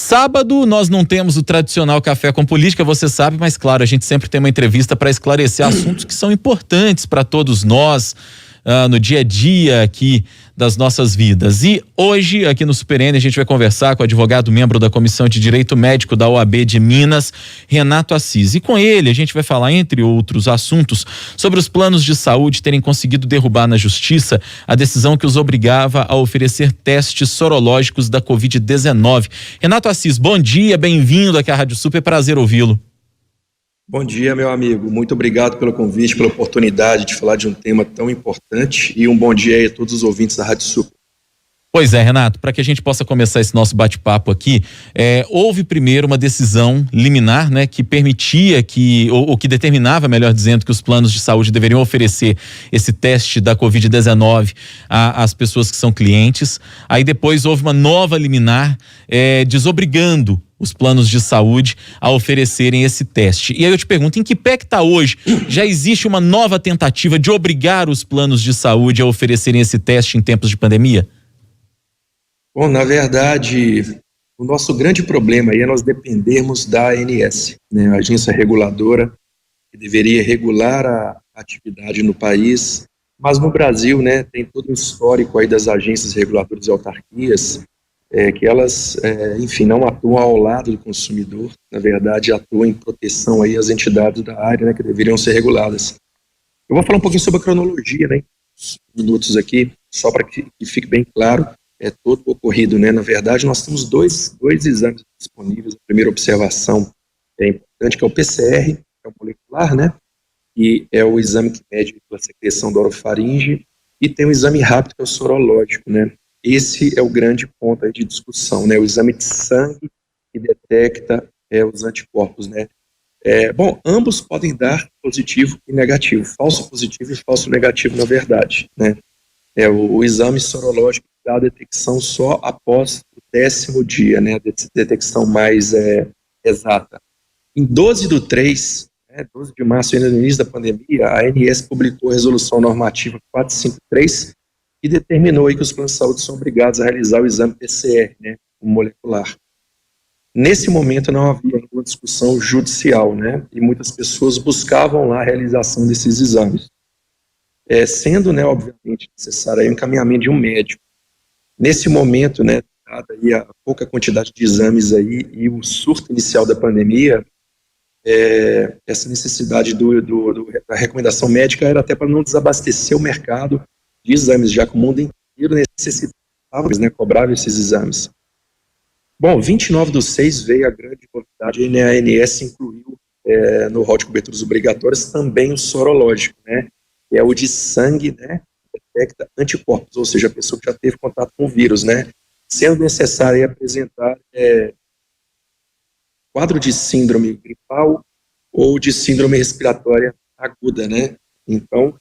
Sábado nós não temos o tradicional café com política, você sabe, mas claro, a gente sempre tem uma entrevista para esclarecer assuntos que são importantes para todos nós no dia a dia aqui das nossas vidas. E hoje, aqui no Super N, a gente vai conversar com o advogado membro da Comissão de Direito Médico da OAB de Minas, Renato Assis. E com ele a gente vai falar, entre outros assuntos, sobre os planos de saúde terem conseguido derrubar na justiça a decisão que os obrigava a oferecer testes sorológicos da Covid-19. Renato Assis, bom dia, bem-vindo aqui à Rádio Super, prazer ouvi-lo. Bom dia, meu amigo. Muito obrigado pelo convite, pela oportunidade de falar de um tema tão importante, e um bom dia aí a todos os ouvintes da Rádio Super. Pois é, Renato, para que a gente possa começar esse nosso bate-papo aqui, houve primeiro uma decisão liminar, né, que permitia ou que determinava, melhor dizendo, que os planos de saúde deveriam oferecer esse teste da Covid-19 às pessoas que são clientes. Aí depois houve uma nova liminar desobrigando os planos de saúde a oferecerem esse teste. E aí eu te pergunto, em que pé que está hoje? Já existe uma nova tentativa de obrigar os planos de saúde a oferecerem esse teste em tempos de pandemia? Bom, na verdade, o nosso grande problema aí é nós dependermos da ANS, né, a agência reguladora que deveria regular a atividade no país, mas no Brasil, né, tem todo um histórico aí das agências reguladoras e autarquias, que elas, enfim, não atuam ao lado do consumidor, na verdade atuam em proteção aí às entidades da área, né, que deveriam ser reguladas. Eu vou falar um pouquinho sobre a cronologia, né, uns minutos aqui, só para que fique bem claro, todo o ocorrido, né, na verdade nós temos dois exames disponíveis. A primeira observação é importante, que é o PCR, que é o molecular, né, e é o exame que mede a secreção da orofaringe, e tem o exame rápido, que é o sorológico, né. Esse é o grande ponto aí de discussão, né? O exame de sangue que detecta os anticorpos, né? Bom, ambos podem dar positivo e negativo, falso positivo e falso negativo, na verdade, né? O exame sorológico dá a detecção só após o 10º dia, né? A detecção mais exata. Em 12/3, 12 de março, ainda no início da pandemia, a ANS publicou a resolução normativa 453, e determinou aí que os planos de saúde são obrigados a realizar o exame PCR, né, o molecular. Nesse momento não havia ainda uma discussão judicial, né, e muitas pessoas buscavam lá a realização desses exames, sendo, né, obviamente necessário aí um encaminhamento de um médico. Nesse momento, né, dada aí a pouca quantidade de exames aí e o surto inicial da pandemia, essa necessidade da recomendação médica era até para não desabastecer o mercado de exames, já que o mundo inteiro necessitava, né, cobrava esses exames. Bom, 29/6 veio a grande novidade, né, a ANS incluiu no rol de coberturas obrigatórias também o sorológico, né, que é o de sangue, né, que detecta anticorpos, ou seja, a pessoa que já teve contato com o vírus, né, sendo necessário apresentar quadro de síndrome gripal ou de síndrome respiratória aguda, né. Então,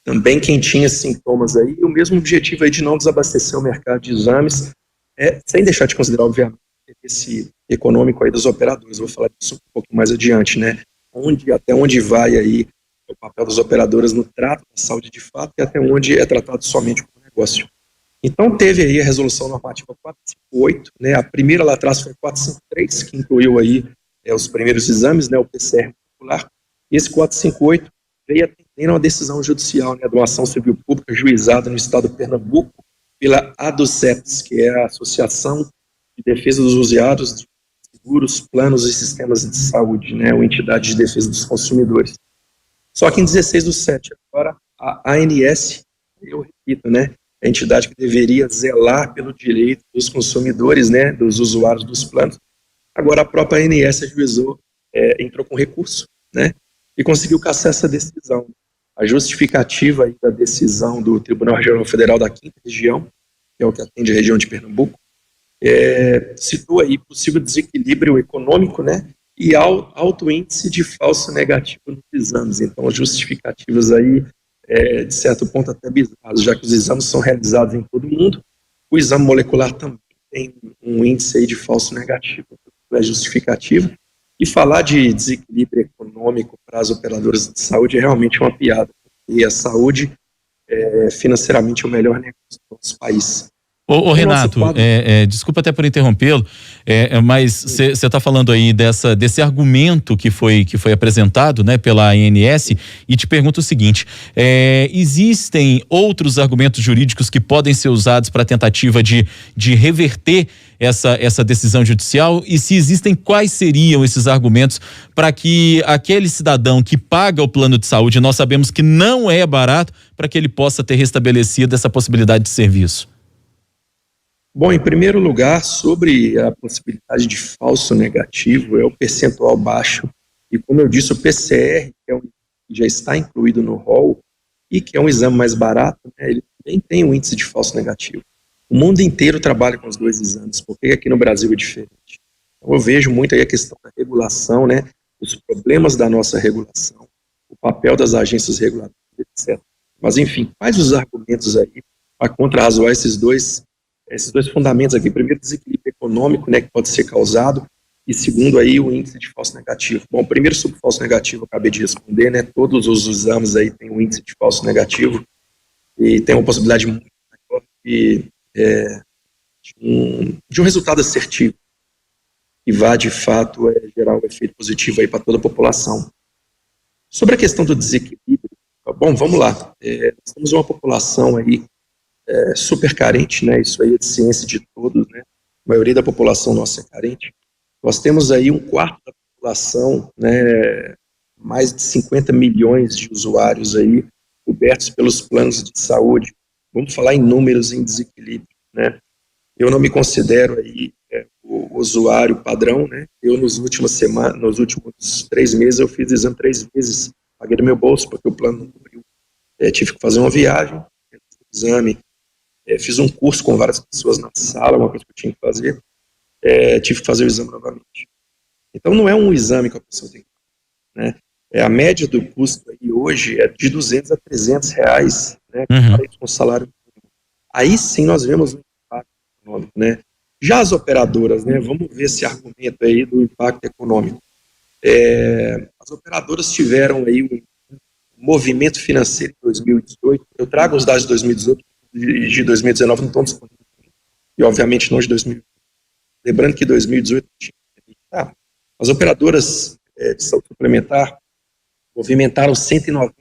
também quem tinha sintomas aí, o mesmo objetivo aí de não desabastecer o mercado de exames, sem deixar de considerar, obviamente, esse econômico aí dos operadores. Eu vou falar disso um pouco mais adiante, né? Até onde vai aí o papel das operadoras no trato da saúde de fato e até onde é tratado somente como negócio. Então teve aí a resolução normativa 458, né? A primeira lá atrás foi 453, que incluiu aí os primeiros exames, né? O PCR molecular. E esse 458 veio atendendo a uma decisão judicial, né, de uma ação civil pública juizada no estado de Pernambuco pela ADOCEPS, que é a Associação de Defesa dos Usuários de Seguros, Planos e Sistemas de Saúde, né, ou Entidade de Defesa dos Consumidores. Só que em 16/7, agora a ANS, eu repito, né, a entidade que deveria zelar pelo direito dos consumidores, né, dos usuários dos planos, agora a própria ANS ajuizou, entrou com recurso, né, e conseguiu cassar essa decisão. A justificativa aí da decisão do Tribunal Regional Federal da 5ª Região, que é o que atende a região de Pernambuco, citou aí possível desequilíbrio econômico, né, e alto índice de falso negativo nos exames. Então, as justificativas aí, de certo ponto até bizarras, já que os exames são realizados em todo mundo, o exame molecular também tem um índice aí de falso negativo. É justificativa. E falar de desequilíbrio econômico para as operadoras de saúde é realmente uma piada, porque a saúde financeiramente é o melhor negócio do nosso país. Ô Renato, desculpa até por interrompê-lo, mas você está falando aí desse argumento que foi apresentado, né, pela ANS, e te pergunto o seguinte: existem outros argumentos jurídicos que podem ser usados para tentativa de reverter essa decisão judicial? E se existem, quais seriam esses argumentos para que aquele cidadão que paga o plano de saúde, nós sabemos que não é barato, para que ele possa ter restabelecido essa possibilidade de serviço? Bom, em primeiro lugar, sobre a possibilidade de falso negativo, é o percentual baixo. E como eu disse, o PCR, que já está incluído no rol e que é um exame mais barato, né, ele também tem um índice de falso negativo. O mundo inteiro trabalha com os dois exames, porque aqui no Brasil é diferente. Então, eu vejo muito aí a questão da regulação, né, os problemas da nossa regulação, o papel das agências reguladoras, etc. Mas, enfim, quais os argumentos aí para contrarrazoar esses dois fundamentos aqui? Primeiro, desequilíbrio econômico, né, que pode ser causado, e segundo aí o índice de falso negativo. Bom, primeiro sobre falso negativo eu acabei de responder, né, todos os exames aí têm um índice de falso negativo e tem uma possibilidade muito maior de um resultado assertivo que vá de fato gerar um efeito positivo aí para toda a população. Sobre a questão do desequilíbrio, bom, vamos lá, nós temos uma população aí super carente, né? Isso aí é de ciência de todos, né? A maioria da população nossa é carente. Nós temos aí um quarto da população, né? Mais de 50 milhões de usuários aí cobertos pelos planos de saúde. Vamos falar em números em desequilíbrio, né? Eu não me considero aí o usuário padrão, né? Eu nos últimos 3 meses eu fiz exame 3 vezes, paguei do meu bolso porque o plano não cobriu. Tive que fazer uma viagem, exame. Fiz um curso com várias pessoas na sala, uma coisa que eu tinha que fazer, tive que fazer o exame novamente. Então não é um exame que a pessoa tem que fazer, né? A média do custo aí hoje é de R$200 a R$300, né, com o salário mínimo. Aí sim nós vemos um impacto econômico, né? Já as operadoras, né, vamos ver esse argumento aí do impacto econômico. As operadoras tiveram aí um movimento financeiro em 2018, eu trago os dados de 2018, de 2019 não estão disponíveis, e obviamente não de 2020. Lembrando que 2018 as operadoras de saúde suplementar movimentaram 190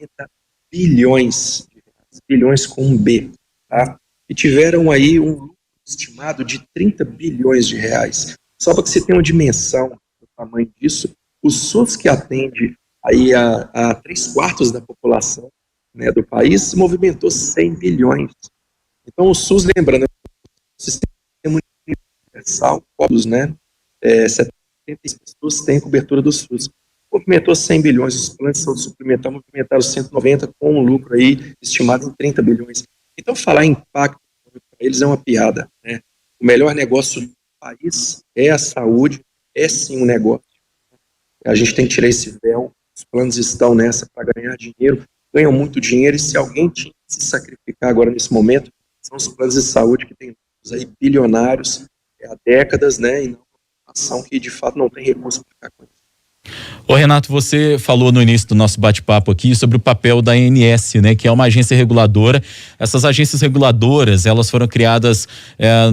bilhões, bilhões com um B, tá? E tiveram aí um lucro estimado de 30 bilhões de reais. Só para que você tenha uma dimensão do tamanho disso, o SUS, que atende aí a 3/4 da população, né, do país, movimentou 100 bilhões. Então, o SUS, lembrando, é um sistema universal, todos, né, 70 pessoas têm cobertura do SUS. Movimentou 100 bilhões, os planos de saúde suplementar movimentaram 190, com um lucro aí estimado em 30 bilhões. Então, falar em impacto para eles é uma piada, né? O melhor negócio do país é a saúde, é sim um negócio. A gente tem que tirar esse véu, os planos estão nessa para ganhar dinheiro, ganham muito dinheiro, e se alguém tinha que se sacrificar agora nesse momento, são os planos de saúde que têm aí bilionários há décadas, né, e não uma ação que de fato não tem recurso para ficar com isso. Ô Renato, você falou no início do nosso bate-papo aqui sobre o papel da ANS, né, que é uma agência reguladora. Essas agências reguladoras, elas foram criadas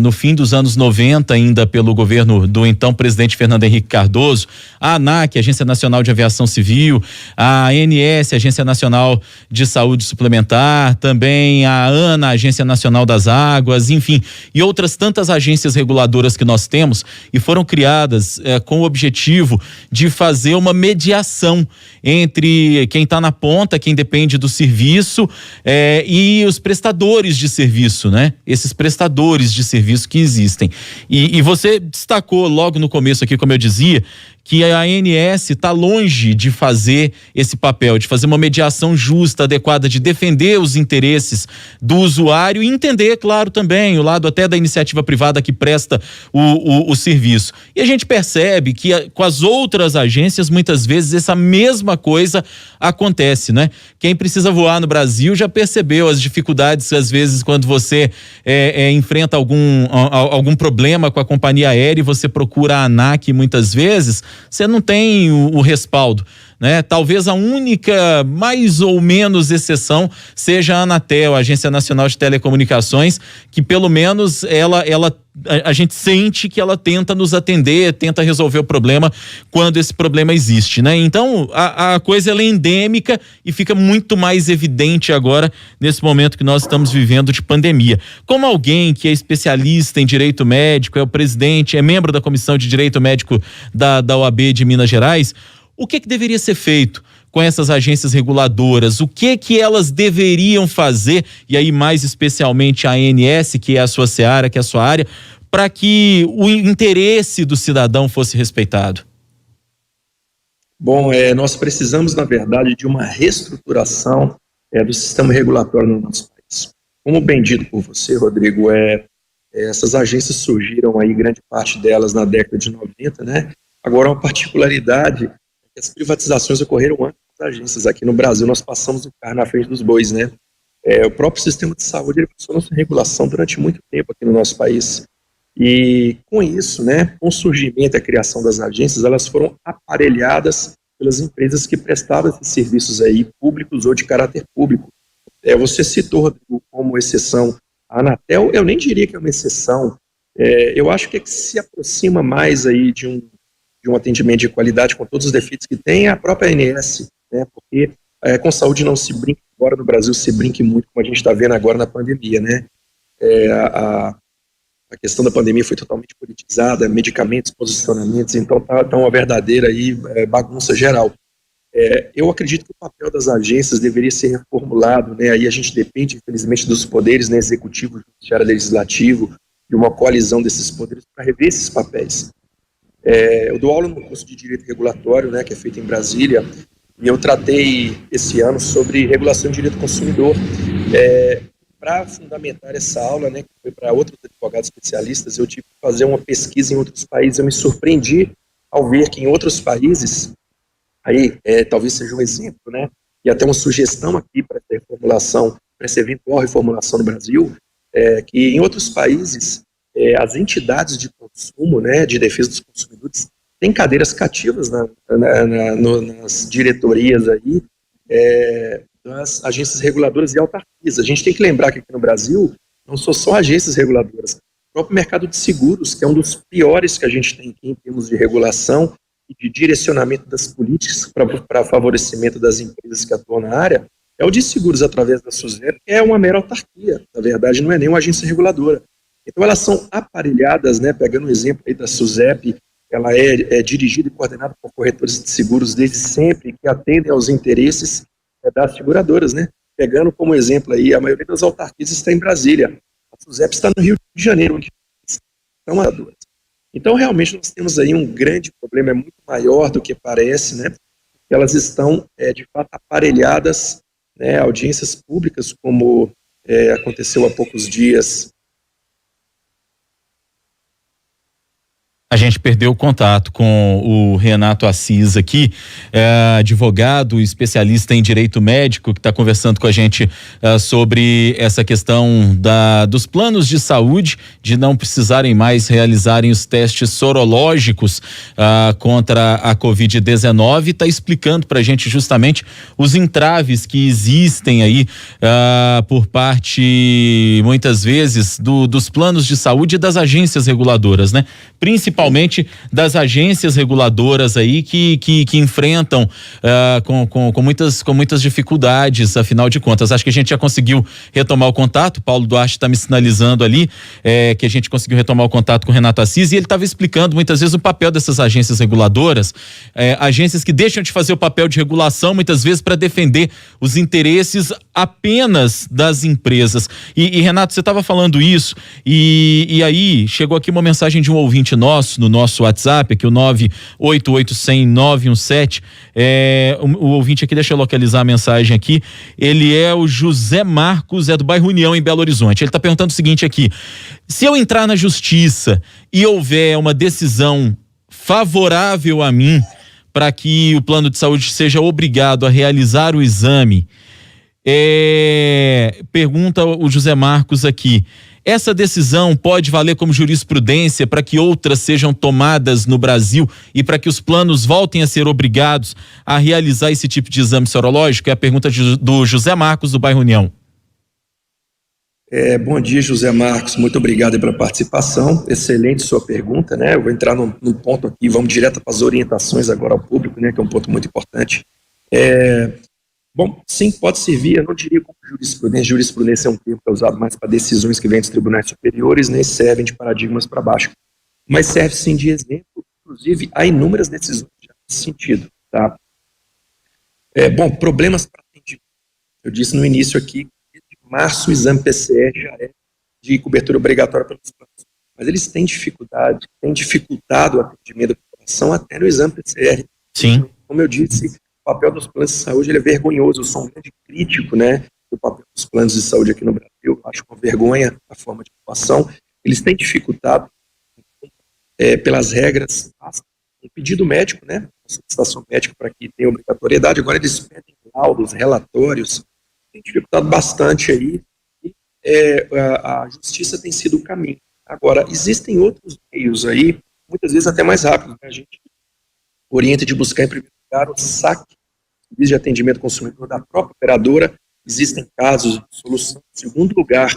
no fim dos anos 90, ainda pelo governo do então presidente Fernando Henrique Cardoso. A ANAC, Agência Nacional de Aviação Civil, a ANS, Agência Nacional de Saúde Suplementar, também a ANA, Agência Nacional das Águas, enfim, e outras tantas agências reguladoras que nós temos, e foram criadas com o objetivo de fazer uma mediação entre quem está na ponta, quem depende do serviço, e os prestadores de serviço, né? Esses prestadores de serviço que existem. E você destacou logo no começo aqui, como eu dizia, que a ANS está longe de fazer esse papel, de fazer uma mediação justa, adequada, de defender os interesses do usuário e entender, claro, também o lado até da iniciativa privada que presta o serviço. E a gente percebe que com as outras agências, muitas vezes, essa mesma coisa acontece, né? Quem precisa voar no Brasil já percebeu as dificuldades, às vezes, quando você enfrenta algum problema com a companhia aérea e você procura a ANAC muitas vezes, você não tem o respaldo, né? Talvez a única, mais ou menos, exceção seja a Anatel, a Agência Nacional de Telecomunicações, que pelo menos a gente sente que ela tenta nos atender, tenta resolver o problema quando esse problema existe, né? Então, a coisa ela é endêmica e fica muito mais evidente agora nesse momento que nós estamos vivendo de pandemia. Como alguém que é especialista em direito médico, é o presidente, é membro da Comissão de Direito Médico da OAB de Minas Gerais, o que deveria ser feito com essas agências reguladoras? O que elas deveriam fazer, e aí mais especialmente a ANS, que é a sua seara, que é a sua área, para que o interesse do cidadão fosse respeitado? Bom, nós precisamos, na verdade, de uma reestruturação do sistema regulatório no nosso país. Como bem dito por você, Rodrigo, essas agências surgiram aí, grande parte delas na década de 90, né? Agora, uma particularidade é que as privatizações ocorreram antes das agências. Aqui no Brasil, nós passamos o carro na frente dos bois, né? O próprio sistema de saúde, ele funcionou sem regulação durante muito tempo aqui no nosso país. E com isso, né, com o surgimento e a criação das agências, elas foram aparelhadas pelas empresas que prestavam esses serviços aí públicos ou de caráter público. Você citou, Rodrigo, como exceção a Anatel. Eu nem diria que é uma exceção. Eu acho que se aproxima mais aí de um atendimento de qualidade, com todos os defeitos que tem, a própria ANS, né, porque com saúde não se brinca, embora no Brasil se brinque muito, como a gente está vendo agora na pandemia, né? A questão da pandemia foi totalmente politizada, medicamentos, posicionamentos, então tá uma verdadeira aí, bagunça geral. Eu acredito que o papel das agências deveria ser reformulado, né? Aí a gente depende, infelizmente, dos poderes, né, executivo, judiciário, legislativo, de uma coalizão desses poderes para rever esses papéis. Eu dou aula no curso de Direito Regulatório, né, que é feito em Brasília, e eu tratei esse ano sobre regulação de direito do consumidor. Para fundamentar essa aula, né, que foi para outros advogados especialistas, eu tive que fazer uma pesquisa em outros países. Eu me surpreendi ao ver que em outros países, aí talvez seja um exemplo, né, e até uma sugestão aqui para essa reformulação, para essa eventual reformulação no Brasil, que em outros países as entidades de consumo, né, de defesa dos consumidores, têm cadeiras cativas nas diretorias aí, das agências reguladoras e autarquias. A gente tem que lembrar que aqui no Brasil não são só agências reguladoras. O próprio mercado de seguros, que é um dos piores que a gente tem aqui em termos de regulação e de direcionamento das políticas para favorecimento das empresas que atuam na área, é o de seguros através da SUSEP, que é uma mera autarquia. Na verdade, não é nem uma agência reguladora. Então, elas são aparelhadas, né? Pegando o exemplo aí da SUSEP, ela é dirigida e coordenada por corretores de seguros desde sempre, que atendem aos interesses das seguradoras, né? Pegando como exemplo aí, a maioria das autarquias está em Brasília, a SUSEP está no Rio de Janeiro, onde são seguradoras. Então, realmente, nós temos aí um grande problema, é muito maior do que parece, né? Elas estão, de fato, aparelhadas, né? Audiências públicas, como aconteceu há poucos dias. A gente perdeu o contato com o Renato Assis aqui, advogado, especialista em direito médico, que está conversando com a gente sobre essa questão dos planos de saúde, de não precisarem mais realizarem os testes sorológicos contra a Covid-19, está explicando para a gente justamente os entraves que existem aí por parte, muitas vezes, dos planos de saúde e das agências reguladoras, né? Principalmente das agências reguladoras aí que enfrentam com muitas dificuldades, afinal de contas. Acho que a gente já conseguiu retomar o contato. O Paulo Duarte está me sinalizando ali que a gente conseguiu retomar o contato com o Renato Assis, e ele estava explicando muitas vezes o papel dessas agências reguladoras, agências que deixam de fazer o papel de regulação muitas vezes para defender os interesses apenas das empresas. E Renato, você estava falando isso, e aí chegou aqui uma mensagem de um ouvinte nosso, no nosso WhatsApp, aqui o 988-100-917, o ouvinte aqui, deixa eu localizar a mensagem aqui, ele é o José Marcos, do bairro União, em Belo Horizonte. Ele está perguntando o seguinte aqui: se eu entrar na justiça e houver uma decisão favorável a mim para que o plano de saúde seja obrigado a realizar o exame, pergunta o José Marcos aqui, Essa decisão pode valer como jurisprudência para que outras sejam tomadas no Brasil e para que os planos voltem a ser obrigados a realizar esse tipo de exame sorológico? É a pergunta do José Marcos, do bairro União. Bom dia, José Marcos, muito obrigado pela participação, excelente sua pergunta, né? Eu vou entrar num ponto aqui, vamos direto para as orientações agora ao público, né? Que é um ponto muito importante. Bom, sim, pode servir, eu não diria como jurisprudência é um termo que é usado mais para decisões que vêm dos tribunais superiores, nem servem de paradigmas para baixo, mas serve sim de exemplo, inclusive há inúmeras decisões nesse sentido, tá? Bom, problemas para atendimento, eu disse no início aqui, março o exame PCR já é de cobertura obrigatória pelos planos, mas eles têm dificuldade, têm dificultado o atendimento da população até no exame PCR. Sim. Como eu disse, o papel dos planos de saúde ele é vergonhoso, eu sou um grande crítico, né, do papel dos planos de saúde aqui no Brasil, acho uma vergonha a forma de atuação, eles têm dificultado pelas regras, um pedido médico, né, uma solicitação médica para que tenha obrigatoriedade, agora eles pedem laudos, relatórios, tem dificultado bastante aí, e a justiça tem sido o caminho. Agora, existem outros meios aí, muitas vezes até mais rápidos, né? A gente orienta de buscar, em primeiro lugar, o SAC, Serviço de Atendimento ao Consumidor da própria operadora, existem casos de solução. Em segundo lugar,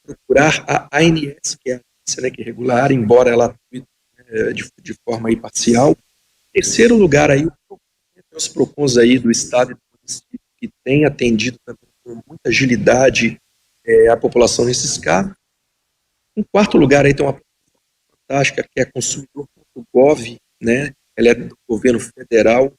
procurar a ANS, que é a agência, né, que regular, embora ela atue de forma aí parcial. Em terceiro lugar, aí, os PROCONs aí do Estado e do município, que têm atendido também com muita agilidade a população nesses casos. Em quarto lugar, aí tem uma fantástica, que é consumidor.gov, né? Ela é do governo federal,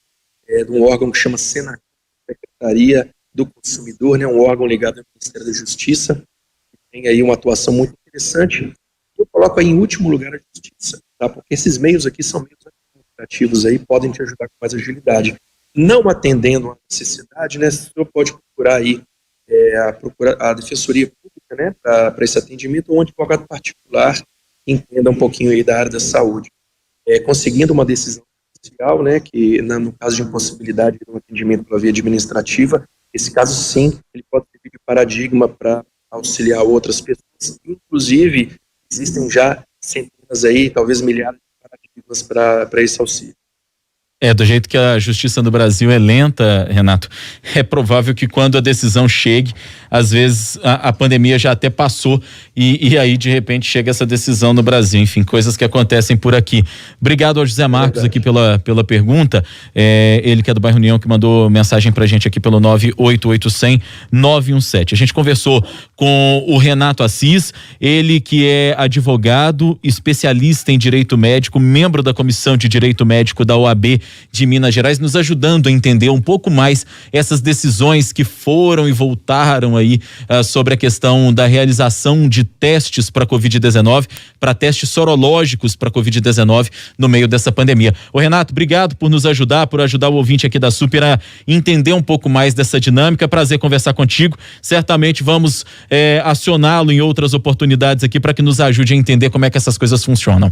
de um órgão que chama Senac, Secretaria do Consumidor, né? Um órgão ligado ao Ministério da Justiça, que tem aí uma atuação muito interessante. Eu coloco aí em último lugar a Justiça, tá? Porque esses meios aqui são meios administrativos aí, podem te ajudar com mais agilidade. Não atendendo a necessidade, né, o senhor pode procurar aí a Defensoria Pública, né, para esse atendimento, ou um advogado particular que entenda um pouquinho aí da área da saúde. Conseguindo uma decisão judicial, né, que no caso de impossibilidade de um atendimento pela via administrativa, esse caso sim, ele pode servir de paradigma para auxiliar outras pessoas. Inclusive, existem já centenas aí, talvez milhares de paradigmas para esse auxílio. Do jeito que a justiça no Brasil é lenta, Renato, é provável que quando a decisão chegue, às vezes a pandemia já até passou e aí de repente chega essa decisão no Brasil, enfim, coisas que acontecem por aqui. Obrigado ao José Marcos aqui pela pergunta, ele que é do bairro União, que mandou mensagem pra gente aqui pelo 988-100-917. A gente conversou com o Renato Assis, ele que é advogado, especialista em direito médico, membro da Comissão de Direito Médico da OAB de Minas Gerais, nos ajudando a entender um pouco mais essas decisões que foram e voltaram aí sobre a questão da realização de testes para Covid-19, para testes sorológicos para Covid-19 no meio dessa pandemia. Ô Renato, obrigado por nos ajudar, por ajudar o ouvinte aqui da Super a entender um pouco mais dessa dinâmica. Prazer conversar contigo. Certamente vamos acioná-lo em outras oportunidades aqui para que nos ajude a entender como é que essas coisas funcionam.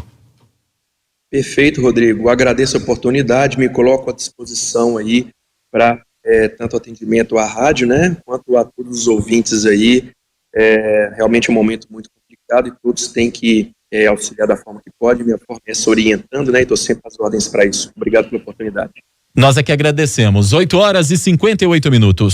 Perfeito, Rodrigo. Agradeço a oportunidade, me coloco à disposição aí para tanto atendimento à rádio, né, quanto a todos os ouvintes aí. Realmente é um momento muito complicado e todos têm que auxiliar da forma que pode. Minha forma é se orientando, né, e estou sempre às ordens para isso. Obrigado pela oportunidade. Nós é que agradecemos. 8h58.